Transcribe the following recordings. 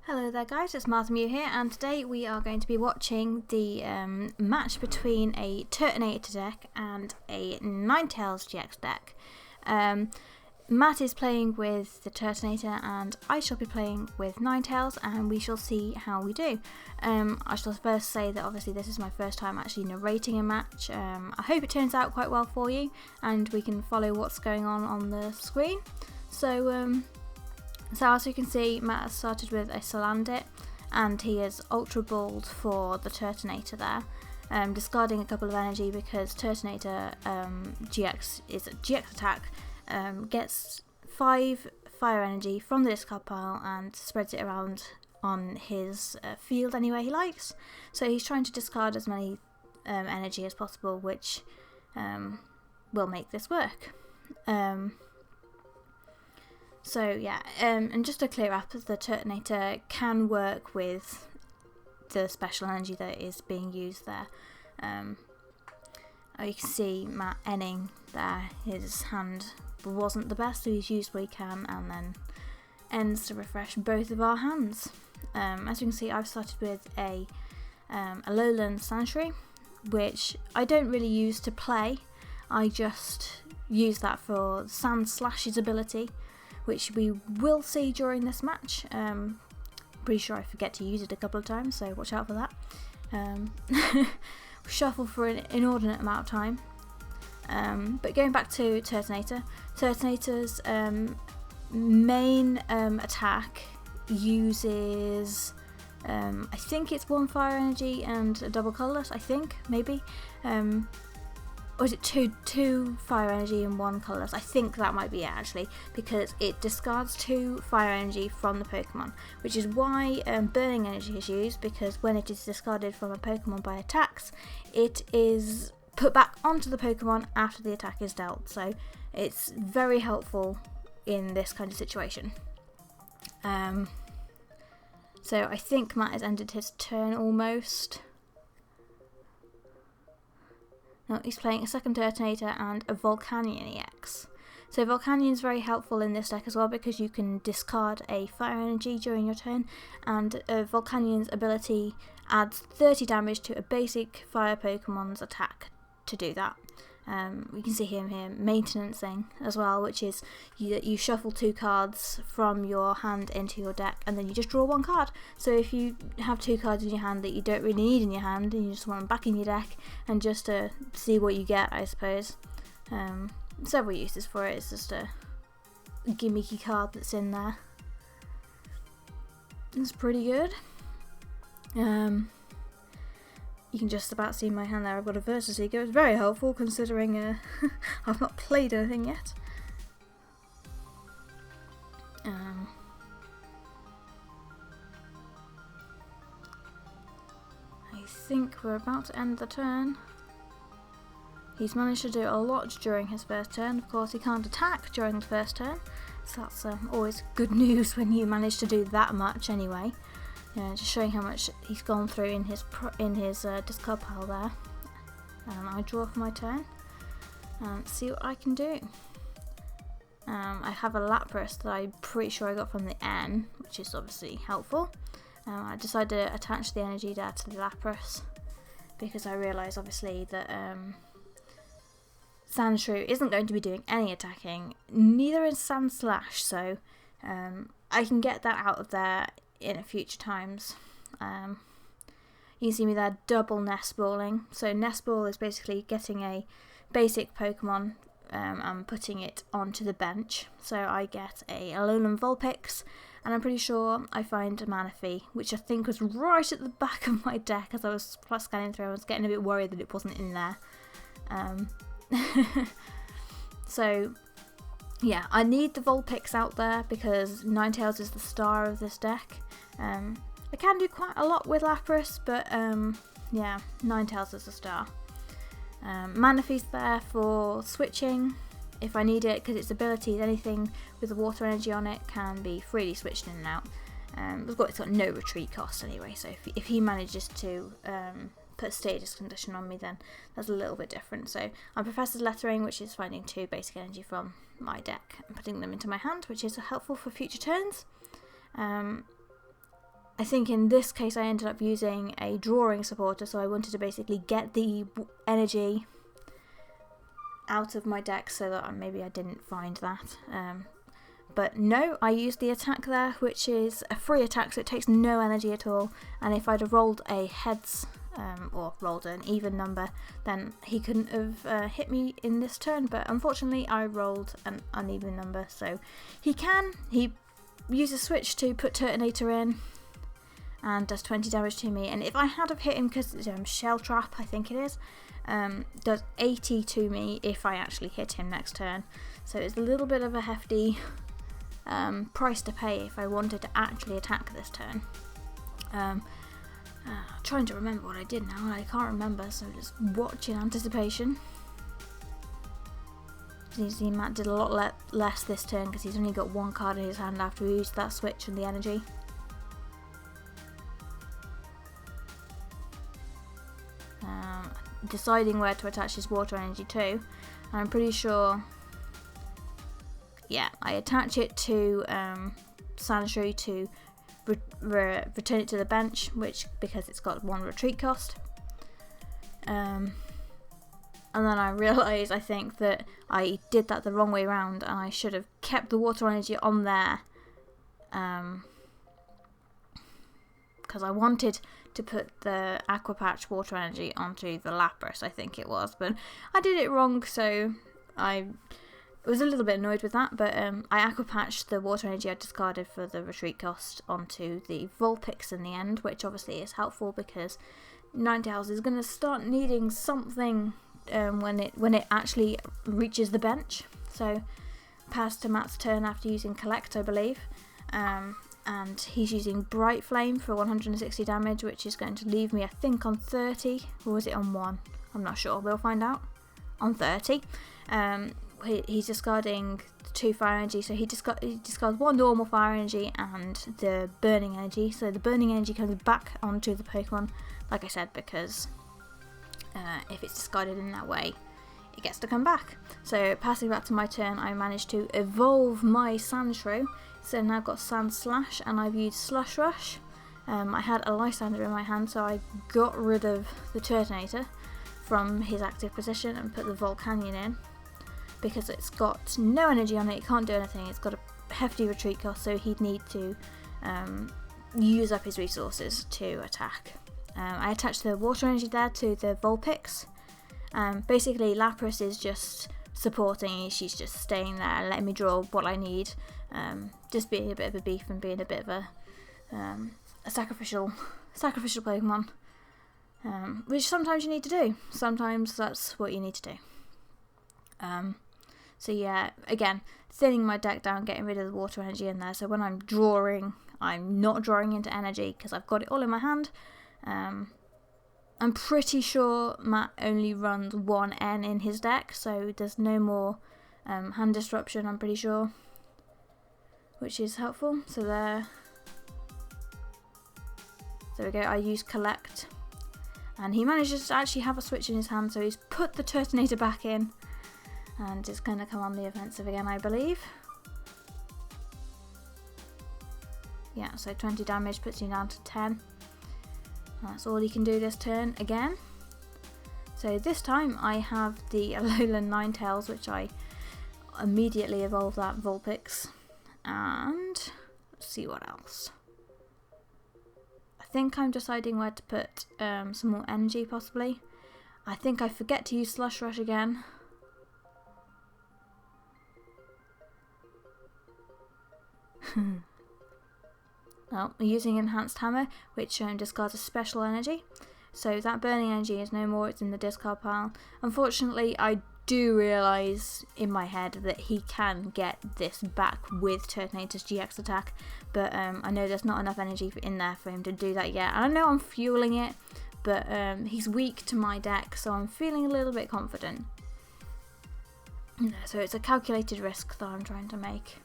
Hello there guys, it's Manaphy here, and today we are going to be watching the match between a Turtonator deck and a Ninetails GX deck. Matt is playing with the Turtonator and I shall be playing with Ninetails, and we shall see how we do. I shall first say that obviously this is my first time actually narrating a match. I hope it turns out quite well for you and we can follow what's going on the screen. So as you can see, Matt has started with a Salazzle, and he is ultra bold for the Turtonator there, discarding a couple of energy because Turtonator GX is a GX attack, gets 5 fire energy from the discard pile and spreads it around on his field anywhere he likes. So he's trying to discard as many energy as possible, which will make this work. So yeah, and just to clear up, the Turtonator can work with the special energy that is being used there. You can see Matt ending there, his hand wasn't the best, so he's used what he can and then ends to refresh both of our hands. As you can see, I've started with a Alolan Ninetails, which I don't really use to play, I just use that for Sandslash's ability, which we will see during this match. Pretty sure I forget to use it a couple of times, so watch out for that. Shuffle for an inordinate amount of time. But going back to Turtonator, Turtonator's main attack uses, I think it's 1 fire energy and a double colourless, I think, maybe. Or is it two fire energy and 1 colourless? I think that might be it actually, because it discards 2 fire energy from the Pokemon, which is why burning energy is used, because when it is discarded from a Pokemon by attacks, it is put back onto the Pokemon after the attack is dealt. So it's very helpful in this kind of situation. So I think Matt has ended his turn almost. No, he's playing a second Turtonator and a Volcanion EX. So Volcanion is very helpful in this deck as well, because you can discard a fire energy during your turn, and Volcanion's ability adds 30 damage to a basic fire Pokemon's attack to do that. We can see him here maintenancing as well, which is you shuffle 2 cards from your hand into your deck and then you just draw 1 card. So if you have 2 cards in your hand that you don't really need in your hand and you just want them back in your deck and just to see what you get, I suppose. Several uses for it. It's just a gimmicky card that's in there. It's pretty good. You can just about see my hand there. I've got a Versus Ego. It's very helpful considering I've not played anything yet. I think we're about to end the turn. He's managed to do a lot during his first turn. Of course, he can't attack during the first turn, so that's always good news when you manage to do that much anyway. Just showing how much he's gone through in his discard pile there. I draw for my turn and see what I can do. I have a Lapras that I'm pretty sure I got from the N, which is obviously helpful. I decided to attach the energy there to the Lapras because I realised obviously that Sandshrew isn't going to be doing any attacking, neither is Sandslash, so I can get that out of there in future times. You can see me there double nest balling. So nest ball is basically getting a basic Pokemon and putting it onto the bench. So I get a Alolan Vulpix, and I'm pretty sure I find a Manaphy, which I think was right at the back of my deck as I was scanning through. I was getting a bit worried that it wasn't in there. So yeah, I need the Vulpix out there because Ninetails is the star of this deck. I can do quite a lot with Lapras, but yeah, Ninetails is the star. Manaphy's there for switching if I need it, because its abilities, anything with the water energy on it, can be freely switched in and out. It's got no retreat cost anyway, so if he manages to put a status condition on me, then that's a little bit different. So I'm Professor's Lettering, which is finding 2 basic energy from my deck and putting them into my hand, which is helpful for future turns. I think in this case I ended up using a drawing supporter, so I wanted to basically get the energy out of my deck so that maybe I didn't find that. But no, I used the attack there, which is a free attack, so it takes no energy at all, and if I'd have rolled a heads or rolled an even number, then he couldn't have hit me in this turn, but unfortunately I rolled an uneven number, so he uses switch to put Turtonator in and does 20 damage to me, and if I had have hit him, because Shell Trap I think it is, does 80 to me if I actually hit him next turn, so it's a little bit of a hefty price to pay if I wanted to actually attack this turn. Trying to remember what I did now, and I can't remember, so just watch in anticipation. You see Matt did a lot less this turn because he's only got one card in his hand after he used that switch and the energy. Deciding where to attach his water energy to, and I'm pretty sure, yeah, I attach it to Sandshrew to return it to the bench, which because it's got 1 retreat cost, and then I realise I think that I did that the wrong way around, and I should have kept the water energy on there, because I wanted to put the Aqua Patch water energy onto the Lapras, I think it was, but I did it wrong, so I was a little bit annoyed with that, but I Aqua Patched the water energy I discarded for the retreat cost onto the Vulpix in the end, which obviously is helpful because Ninetales is going to start needing something when it actually reaches the bench. So pass to Matt's turn after using Collect, I believe, and he's using Bright Flame for 160 damage, which is going to leave me, I think, on 30, or was it on 1? I'm not sure, we'll find out. On 30. He's discarding 2 fire energy, so he discards 1 normal fire energy and the burning energy, so the burning energy comes back onto the Pokemon, like I said, because if it's discarded in that way, it gets to come back. So passing back to my turn, I managed to evolve my Sandshrew, so now I've got Sandslash, and I've used Slush Rush. I had a Lysander in my hand, so I got rid of the Turtonator from his active position and put the Volcanion in, because it's got no energy on it, it can't do anything, it's got a hefty retreat cost, so he'd need to use up his resources to attack. I attached the water energy there to the Vulpix. Basically Lapras is just supporting, she's just staying there, letting me draw what I need, just being a bit of a beef and being a bit of a sacrificial Pokemon, which sometimes you need to do, sometimes that's what you need to do. So yeah, again, thinning my deck down, getting rid of the water energy in there, so when I'm drawing, I'm not drawing into energy because I've got it all in my hand. I'm pretty sure Matt only runs 1 N in his deck, so there's no more hand disruption, I'm pretty sure, which is helpful. So there we go, I use Collect, and he manages to actually have a switch in his hand, so he's put the Turtonator back in, and it's going to come on the offensive again, I believe. Yeah, so 20 damage puts you down to 10. That's all he can do this turn again. So this time I have the Alolan Ninetails, which I immediately evolve that Vulpix. And let's see what else. I think I'm deciding where to put some more energy, possibly. I think I forget to use Slush Rush again. Well, we're using Enhanced Hammer, which discards a special energy. So that burning energy is no more, it's in the discard pile. Unfortunately, I do realise in my head that he can get this back with Turtonator's GX attack, but I know there's not enough energy in there for him to do that yet. And I know I'm fueling it, but he's weak to my deck, so I'm feeling a little bit confident. So it's a calculated risk that I'm trying to make.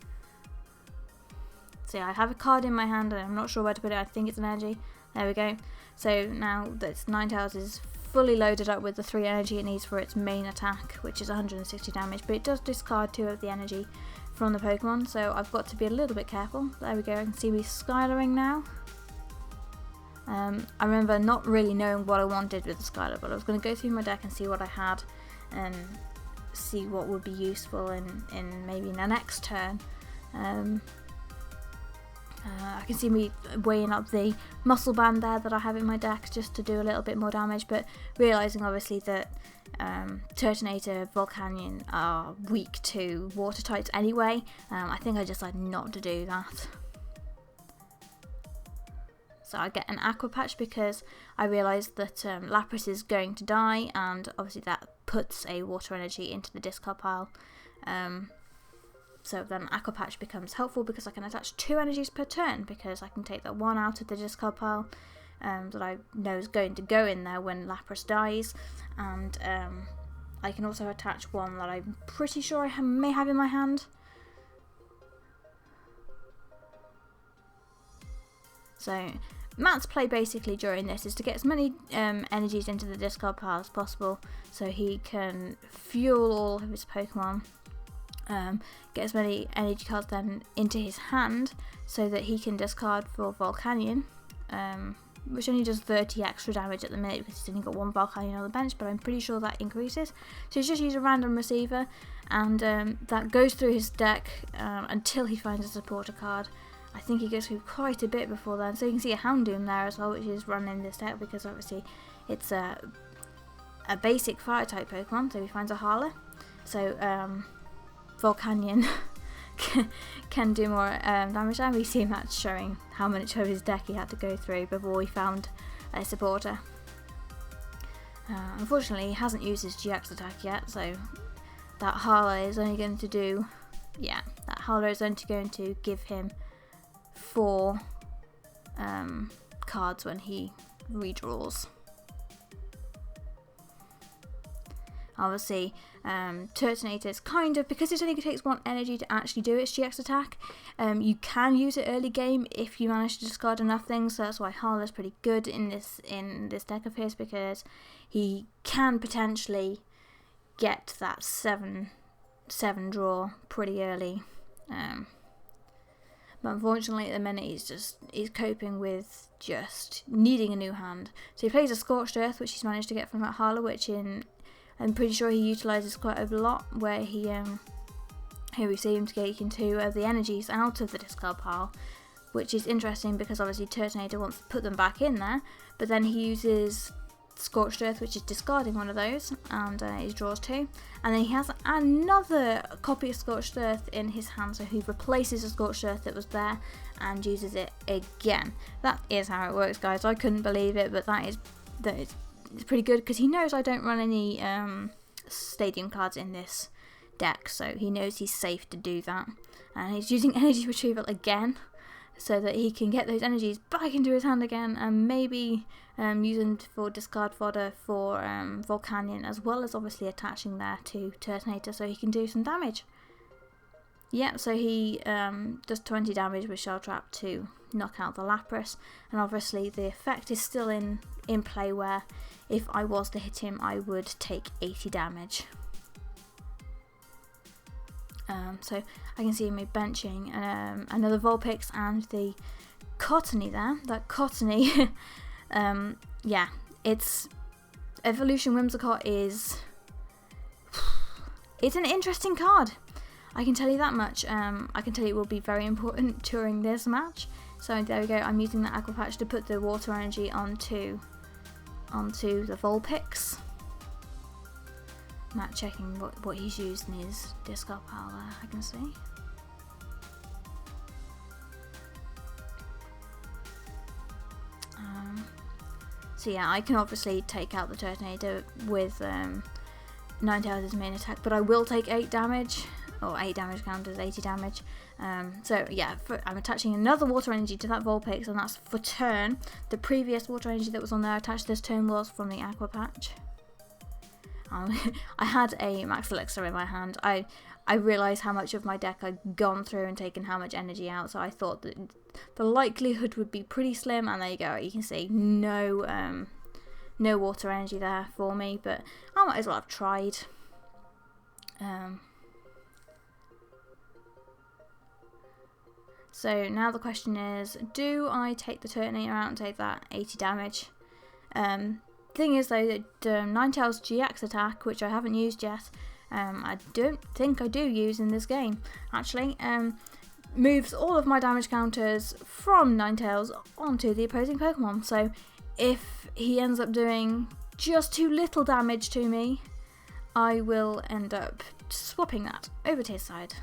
So yeah, I have a card in my hand and I'm not sure where to put it. I think it's an energy. There we go. So now that Ninetales is fully loaded up with the 3 energy it needs for its main attack, which is 160 damage, but it does discard 2 of the energy from the Pokemon, so I've got to be a little bit careful. There we go, I can see me Skylaring now. I remember not really knowing what I wanted with the Skylar, but I was going to go through my deck and see what I had and see what would be useful in maybe in the next turn. I can see me weighing up the muscle band there that I have in my deck just to do a little bit more damage, but realising obviously that Turtonator, Volcanion are weak to water types anyway, I think I decided not to do that. So I get an Aqua Patch because I realised that Lapras is going to die, and obviously that puts a water energy into the discard pile. So then Aqua Patch becomes helpful because I can attach 2 energies per turn, because I can take that one out of the discard pile that I know is going to go in there when Lapras dies, and I can also attach one that I'm pretty sure I may have in my hand. So Matt's play basically during this is to get as many energies into the discard pile as possible so he can fuel all of his Pokemon, get as many energy cards then into his hand so that he can discard for Volcanion, which only does 30 extra damage at the minute because he's only got 1 Volcanion on the bench, but I'm pretty sure that increases. So he's just used a random receiver, and that goes through his deck until he finds a supporter card. I think he goes through quite a bit before then, so you can see a Houndoom there as well, which is running this deck because obviously it's a basic fire type Pokemon, so he finds a Harler. So Volcanion can do more damage, and we see Matt showing how much of his deck he had to go through before he found a supporter. Unfortunately, he hasn't used his GX attack yet, so that Harler is only going to do, that Harler is only going to give him 4 cards when he redraws. Obviously, Turtonator is kind of, because it only takes 1 energy to actually do its GX attack, you can use it early game if you manage to discard enough things, so that's why Harler's pretty good in this deck of his, because he can potentially get that 7 draw pretty early. But unfortunately at the minute he's coping with just needing a new hand. So he plays a Scorched Earth, which he's managed to get from that Harler, which I'm pretty sure he utilises quite a lot, where here we see him taking 2 of the energies out of the discard pile, which is interesting because obviously Turtonator wants to put them back in there, but then he uses Scorched Earth, which is discarding one of those, and he draws 2, and then he has another copy of Scorched Earth in his hand, so he replaces the Scorched Earth that was there and uses it again. That is how it works, guys. I couldn't believe it, but that is it's pretty good because he knows I don't run any stadium cards in this deck, so he knows he's safe to do that, and he's using energy retrieval again so that he can get those energies back into his hand again, and maybe use them for discard fodder for Volcanion, as well as obviously attaching there to Turtonator so he can do some damage. Yeah, so he does 20 damage with Shell Trap to knock out the Lapras, and obviously the effect is still in play, where if I was to hit him I would take 80 damage. So I can see me benching another Vulpix and the Cottony there. That Cottony, yeah, it's Evolution Whimsicott it's an interesting card. I can tell you that much. I can tell you it will be very important during this match. So there we go. I'm using the Aqua Patch to put the water energy onto the Vulpix. Matt checking what he's used in his discard pile there, I can see. So yeah, I can obviously take out the Turtonator with Ninetales as main attack, but I will take 8 damage, or 8 damage counters, 80 damage. So yeah, I'm attaching another water energy to that Vulpix, and that's for turn. The previous water energy that was on there attached this turn was from the Aqua Patch. I had a Max Elixir in my hand. I realised how much of my deck I'd gone through and taken how much energy out, so I thought that the likelihood would be pretty slim, and there you go. You can see no water energy there for me, but I might as well have tried. So now the question is, do I take the Turtonator out and take that 80 damage? Thing is though that Ninetails GX attack, which I haven't used yet, I don't think I do use in this game actually, moves all of my damage counters from Ninetails onto the opposing Pokemon. So if he ends up doing just too little damage to me, I will end up swapping that over to his side.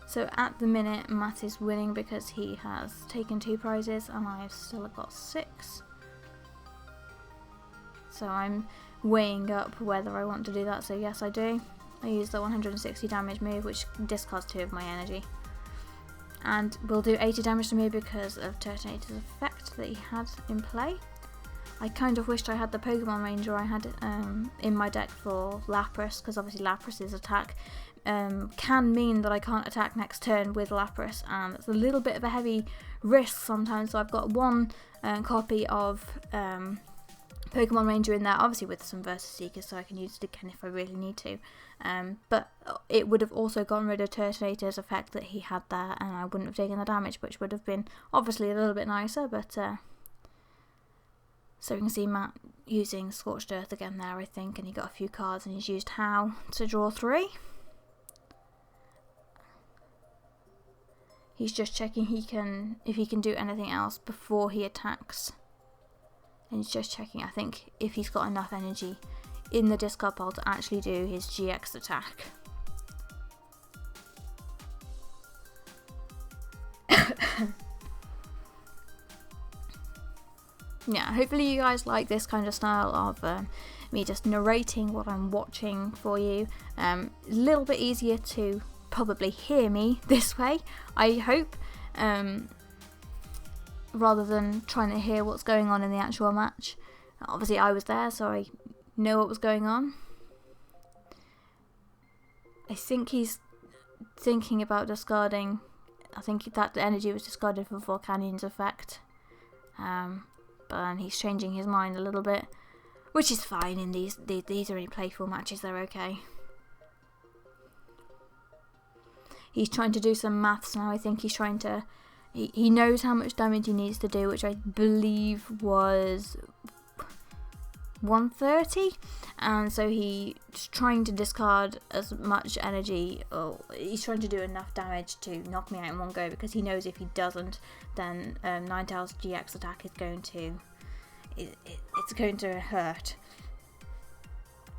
So at the minute Matt is winning because he has taken 2 prizes and I've still got 6. So I'm weighing up whether I want to do that, so yes I do. I use the 160 damage move, which discards 2 of my energy. And will do 80 damage to me because of Turtonator's effect that he had in play. I kind of wished I had the Pokemon Ranger I had in my deck for Lapras, because obviously Lapras's attack can mean that I can't attack next turn with Lapras, and it's a little bit of a heavy risk sometimes. So I've got 1 copy of Pokemon Ranger in there, obviously with some Versus Seekers, so I can use it again if I really need to. But it would have also gotten rid of Turtonator's effect that he had there, and I wouldn't have taken the damage, which would have been obviously a little bit nicer. But so we can see Matt using Scorched Earth again there, I think, and he got a few cards, and he's used How to draw 3. He's just checking if he can do anything else before he attacks. And he's just checking, I think, if he's got enough energy in the discard pile to actually do his GX attack. Yeah, hopefully you guys like this kind of style of me just narrating what I'm watching for you. A little bit easier to probably hear me this way, I hope, rather than trying to hear what's going on in the actual match. Obviously I was there, so I know what was going on. I think he's thinking about discarding, I think that energy was discarded for Volcanion's effect, but he's changing his mind a little bit, which is fine. In these are only playful matches, they're okay. He's trying to do some maths now. I think he's trying to, he knows how much damage he needs to do, which I believe was 130, and so he's trying to discard as much energy, or he's trying to do enough damage to knock me out in one go, because he knows if he doesn't, then Ninetails GX attack is going to, it's going to hurt,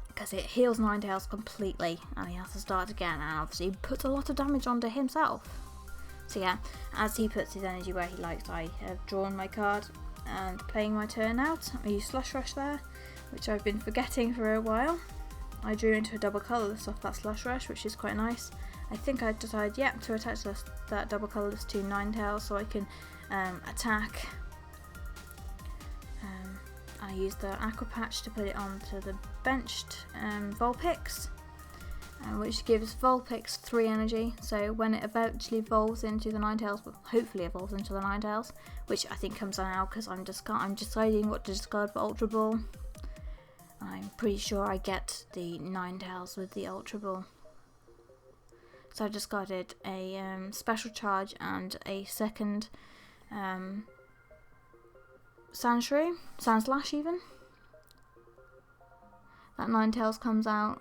because it heals Ninetails completely, and he has to start again, and obviously puts a lot of damage onto himself. So yeah, as he puts his energy where he likes, I have drawn my card and playing my turn out. I used Slush Rush there, which I've been forgetting for a while. I drew into a double colourless off that Slush Rush, which is quite nice. I think I decided, yeah, to attach that double colourless to Ninetails so I can attack. I used the Aqua Patch to put it onto the benched Vulpix, which gives Vulpix 3 energy, so when it eventually evolves into the Ninetails, well, hopefully evolves into the Ninetails, which I think comes out because I'm deciding what to discard for Ultra Ball. I'm pretty sure I get the Ninetails with the Ultra Ball. So I discarded a Special Charge and a second Sandslash even. That Ninetails comes out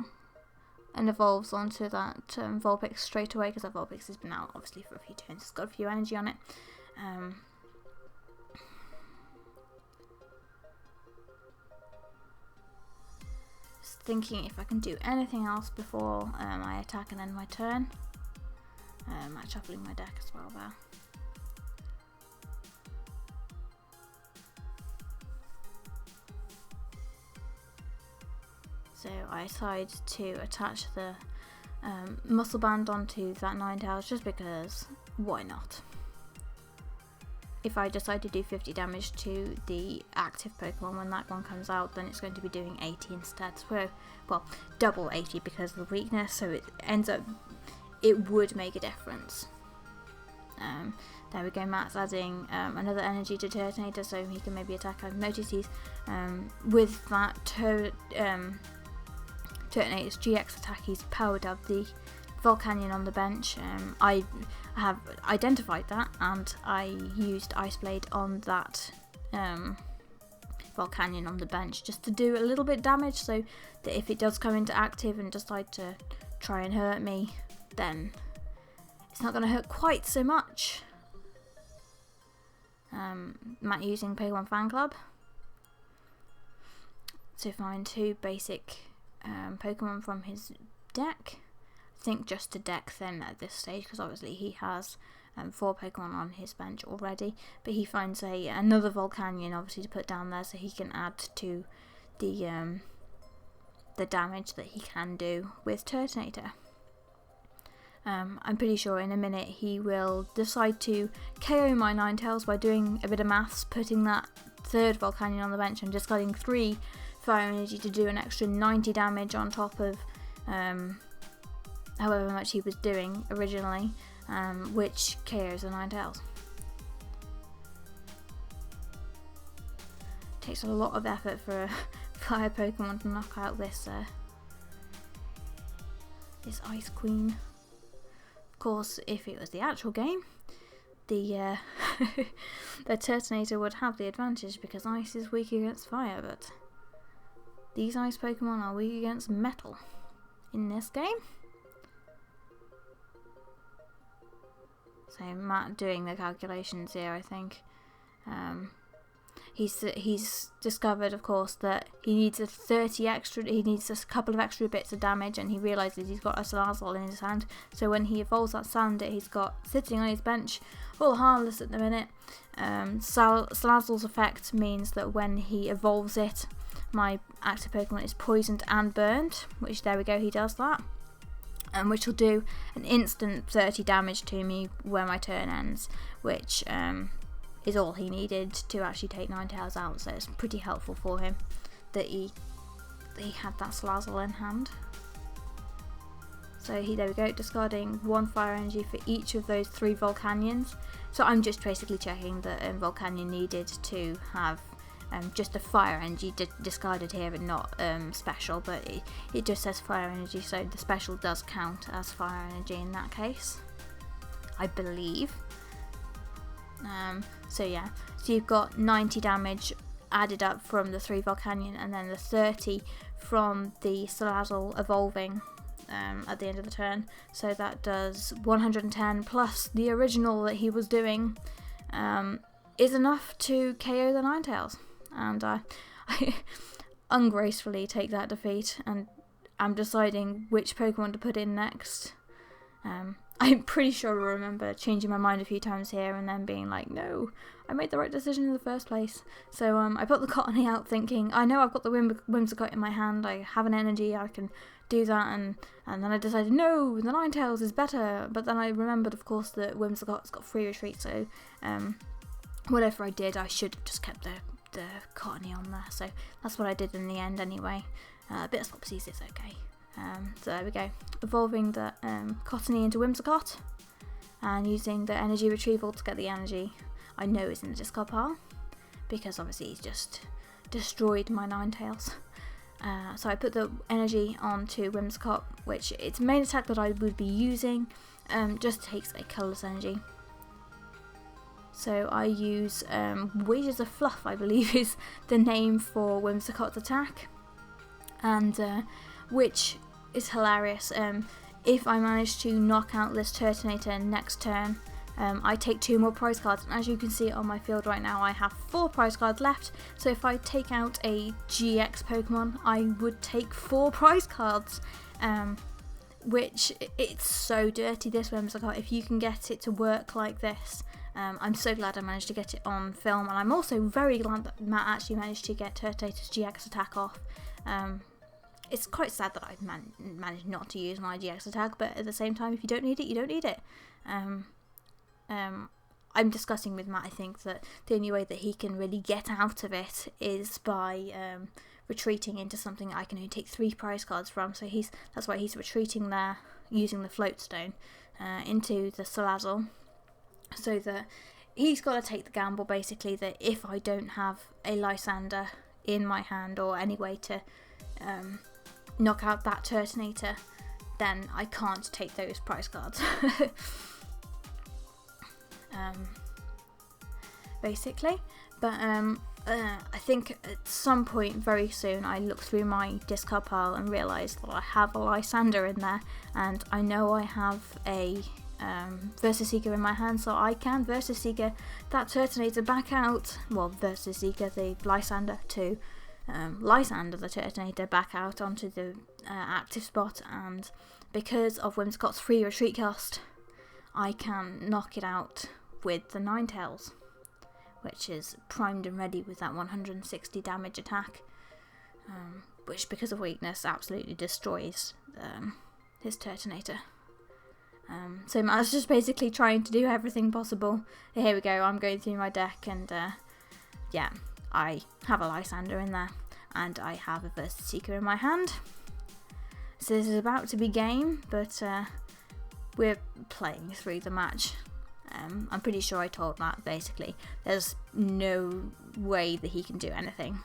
and evolves onto that Vulpix straight away, because that Vulpix has been out obviously for a few turns. It's got a few energy on it. Just thinking if I can do anything else before I attack and end my turn. I'm shuffling my deck as well there. So I decided to attach the muscle band onto that Ninetails just because, why not? If I decide to do 50 damage to the active Pokemon when that one comes out, then it's going to be doing 80 instead. So, well, double 80 because of the weakness, so it ends up, it would make a difference. There we go, Matt's adding another energy to Turtonator so he can maybe attack. I've noticed he's, with that Turtonator's GX attack, he's powered up the Volcanion on the bench. I have identified that, and I used Ice Blade on that Volcanion on the bench just to do a little bit of damage, so that if it does come into active and decide to try and hurt me, then it's not going to hurt quite so much. Matt using Pokemon Fan Club to find 2 basic Pokemon from his deck. I think just a deck then at this stage, because obviously he has 4 Pokemon on his bench already, but he finds another Volcanion obviously to put down there so he can add to the damage that he can do with Turtonator. I'm pretty sure in a minute he will decide to KO my Ninetales by doing a bit of maths, putting that 3rd Volcanion on the bench and discarding 3 Fire Energy to do an extra 90 damage on top of however much he was doing originally, which KOs the Ninetales. Takes a lot of effort for a fire Pokemon to knock out this Ice Queen. Of course, if it was the actual game, the Turtonator would have the advantage because ice is weak against fire, but these ice Pokemon are weak against metal in this game. So Matt doing the calculations here, I think. He's discovered, of course, that he needs a couple of extra bits of damage, and he realises he's got a Salazzle in his hand. So when he evolves that Salandit he's got sitting on his bench, all harmless at the minute, Salazzle's effect means that when he evolves it, my active Pokemon is poisoned and burned, which there we go, he does that. Which will do an instant 30 damage to me when my turn ends, which is all he needed to actually take Ninetales out, so it's pretty helpful for him that he had that Salazzle in hand. So there we go, discarding 1 Fire Energy for each of those 3 Volcanions. So I'm just basically checking that Volcanion needed to have just a Fire Energy discarded here and not special, but it just says Fire Energy, so the special does count as Fire Energy in that case, I believe. So yeah, so you've got 90 damage added up from the 3 Volcanion, and then the 30 from the Salazzle evolving at the end of the turn, so that does 110 plus the original that he was doing, is enough to KO the Ninetales. And I ungracefully take that defeat, and I'm deciding which Pokemon to put in next. I'm pretty sure I remember changing my mind a few times here and then being like, no, I made the right decision in the first place. So I put the Cottony out thinking, I know I've got the Whimsicott in my hand, I have an energy, I can do that, and then I decided, no, the Ninetales is better. But then I remembered, of course, that Whimsicott's got free retreat, so whatever I did, I should have just kept the Cottony on there. So that's what I did in the end anyway. A bit of swapsies, it's okay. So there we go, evolving the Cottony into Whimsicott and using the energy retrieval to get the energy I know is in the discard pile, because obviously he's just destroyed my Ninetales. So I put the energy onto Whimsicott, which its main attack that I would be using just takes a colourless energy. So I use Wages of Fluff, I believe is the name for Whimsicott's attack, and which is hilarious. If I manage to knock out this Turtonator next turn, I take 2 more prize cards, and as you can see on my field right now, I have 4 prize cards left. So if I take out a GX Pokemon, I would take 4 prize cards, which it's so dirty, this Whimsicott, if you can get it to work like this. I'm so glad I managed to get it on film, and I'm also very glad that Matt actually managed to get Turtonator's GX attack off. It's quite sad that I've managed not to use my GX attack, but at the same time, if you don't need it, you don't need it. I'm discussing with Matt, I think, that the only way that he can really get out of it is by retreating into something I can only take 3 prize cards from, so that's why he's retreating there, using the Float Stone into the Salazzle. so that he's got to take the gamble basically that if I don't have a Lysander in my hand or any way to knock out that Turtonator, then I can't take those prize cards. Basically, but I think at some point very soon I look through my discard pile and realise that I have a Lysander in there, and I know I have a Versus Seeker in my hand, so I can Versus Seeker that Turtonator back out, well, Versus Seeker the Lysander to Lysander the Turtonator back out onto the active spot, and because of Whimsicott's free retreat cost, I can knock it out with the Ninetails, which is primed and ready with that 160 damage attack, which because of weakness absolutely destroys his Turtonator. So I was just basically trying to do everything possible. Here we go, I'm going through my deck, and yeah, I have a Lysander in there, and I have a Versus Seeker in my hand. So this is about to be game, but we're playing through the match. I'm pretty sure I told Matt basically there's no way that he can do anything.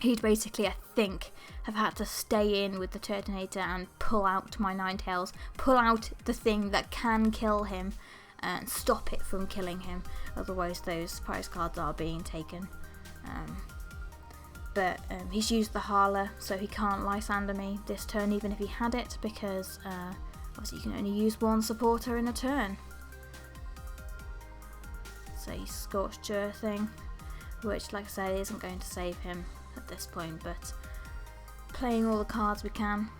He'd basically, I think, have had to stay in with the Turtonator and pull out my Ninetails, pull out the thing that can kill him and stop it from killing him, otherwise those prize cards are being taken. But he's used the Harla, so he can't Lysander me this turn even if he had it, because obviously you can only use one supporter in a turn. So he's Scorched Earthing, which like I said isn't going to save him at this point, but playing all the cards we can.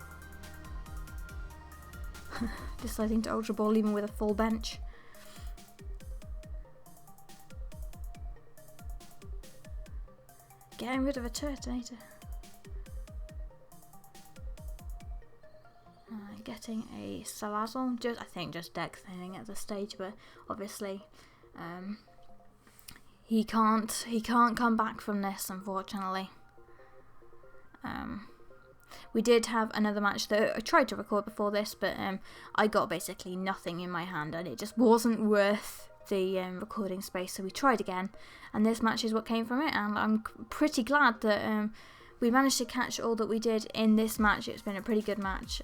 Deciding to Ultra Ball even with a full bench. Getting rid of a Turtonator. Getting a Salazzle, I think just deck thinning at this stage, but obviously he can't come back from this, unfortunately. We did have another match that I tried to record before this, but I got basically nothing in my hand and it just wasn't worth the recording space, so we tried again, and this match is what came from it, and I'm pretty glad that we managed to catch all that we did in this match. It's been a pretty good match.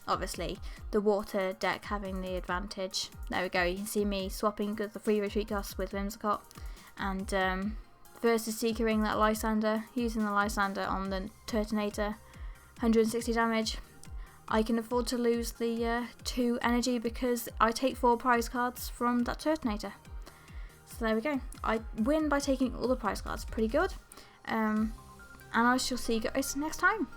Obviously the water deck having the advantage. There we go, you can see me swapping the free retreat costs with Whimsicott, and Versus Seekering that Lysander, using the Lysander on the Turtonator, 160 damage. I can afford to lose the 2 energy because I take 4 prize cards from that Turtonator. So there we go, I win by taking all the prize cards, pretty good. And I shall see you guys next time.